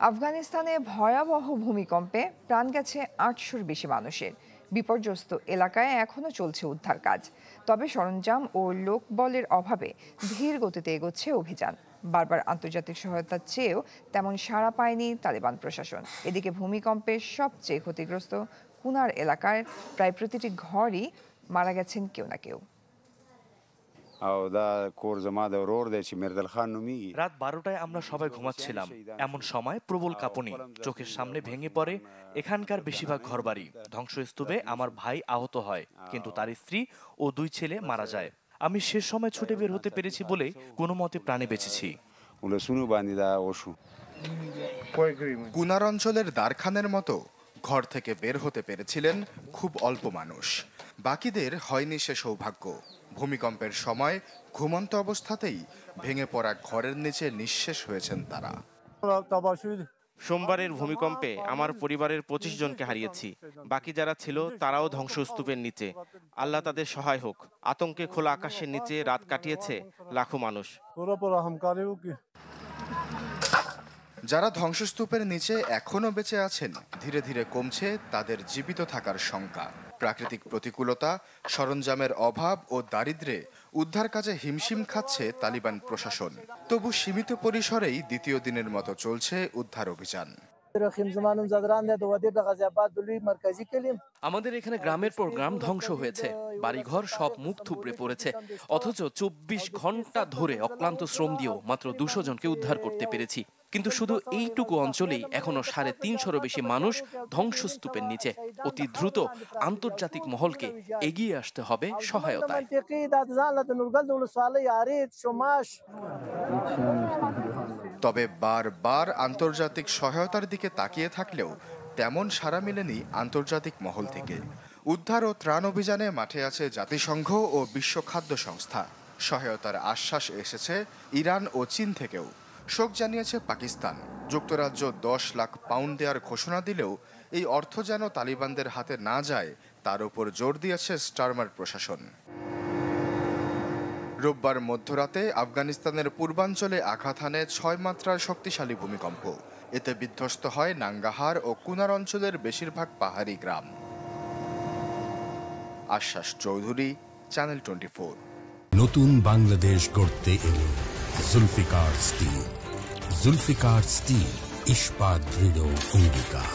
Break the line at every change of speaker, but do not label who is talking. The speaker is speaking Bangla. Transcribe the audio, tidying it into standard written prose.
আফগানিস্তানে ভয়াবহ ভূমিকম্পে প্রাণ গেছে ৮০০-র বেশি মানুষের। বিপর্যস্ত এলাকায় এখনও চলছে উদ্ধার কাজ। তবে সরঞ্জাম ও লোকবলের অভাবে ধীর গতিতে এগোচ্ছে অভিযান। বারবার আন্তর্জাতিক সহায়তা চেয়েও তেমন সাড়া পায়নি তালেবান প্রশাসন। এদিকে ভূমিকম্পের সবচেয়ে ক্ষতিগ্রস্ত কুনার এলাকার প্রায় প্রতিটি ঘরই মারা গেছেন কেউ না কেউ।
রাত 12টায় আমরা সবাই ঘুমাচ্ছিলাম। এমন সময় প্রবল কাঁপুনি, চোখের সামনে ভেঙে পড়ে এখানকার বেশিরভাগ ঘরবাড়ি। ধ্বংসস্তূপে আমার ভাই আহত হয়, কিন্তু তার স্ত্রী ও 2 ছেলে মারা যায়। আমি শেষ সময় ছুটে বের হতে পেরেছি বলে কোনো মতে প্রাণে বেঁচেছি।
কুনার অঞ্চলের দারখানের মতো ঘর থেকে বের হতে পেরেছিলেন খুব অল্প মানুষ। বাকিদের হয়নি সে সৌভাগ্য। ভূমিকম্পের সময় ঘুমন্ত অবস্থাতেই ভেঙে পড়া ঘরের নিচে নিঃশেষ হয়েছেন তারা।
সোমবারের ভূমিকম্পে আমার পরিবারের 25 জনকে হারিয়েছি। বাকি যারা ছিল তারাও ধ্বংসস্তূপের নিচে। আল্লাহ তাদের সহায় হোক। আতঙ্কে খোলা আকাশের নিচে রাত কাটিয়েছে লাখো মানুষ।
যারা ধ্বংসস্তূপের নিচে এখনো বেঁচে আছেন, ধীরে ধীরে কমছে তাদের জীবিত থাকার শঙ্কা। প্রাকৃতিক প্রতিকূলতা, সরঞ্জামের অভাব ও দারিদ্র্যে উদ্ধার কাজে হিমশিম খাচ্ছে তালিবান প্রশাসন। তবু সীমিত পরিসরেই দ্বিতীয় দিনের মতো চলছে উদ্ধার অভিযান।
আমাদের এখানে গ্রামের পর গ্রাম ধ্বংস হয়েছে, বাড়িঘর সব মুখ থুবড়ে পড়েছে। অথচ 24 ঘন্টা ধরে অক্লান্ত শ্রম দিয়েও মাত্র 200 জনকে উদ্ধার করতে পেরেছি। কিন্তু শুধু এইটুকু অঞ্চলেই এখনো 350-রও বেশি মানুষ ধ্বংসস্তূপের নিচে। অতি দ্রুত আন্তর্জাতিক মহলকে এগিয়ে আসতে হবে সহায়তায়।
তবে বারবার আন্তর্জাতিক সহায়তার দিকে তাকিয়ে থাকলেও তেমন সাড়া মেলেনি আন্তর্জাতিক মহল থেকে। উদ্ধার ও ত্রাণ অভিযানে মাঠে আছে জাতিসংঘ ও বিশ্ব খাদ্য সংস্থা। সহায়তার আশ্বাস এসেছে ইরান ও চীন থেকেও। শোক জানিয়েছে পাকিস্তান। যুক্তরাজ্য 10 লাখ পাউন্ড দেওয়ার ঘোষণা দিলেও এই অর্থ যেন তালিবানদের হাতে না যায় তার উপর জোর দিয়েছে স্টারমার প্রশাসন। রোববার মধ্যরাতে আফগানিস্তানের পূর্বাঞ্চলে আঘাত হানে 6 মাত্রার শক্তিশালী ভূমিকম্প। এতে বিধ্বস্ত হয় নাঙ্গাহার ও কুনার অঞ্চলের বেশিরভাগ পাহাড়ি গ্রাম। আশ্বাস চৌধুরী, চ্যানেল 24।
নতুন বাংলাদেশ গড়তে এলো জুলফিকার স্টিল। জুলফিকার স্টিল, ইস্পাত দৃঢ় অঙ্গীকার।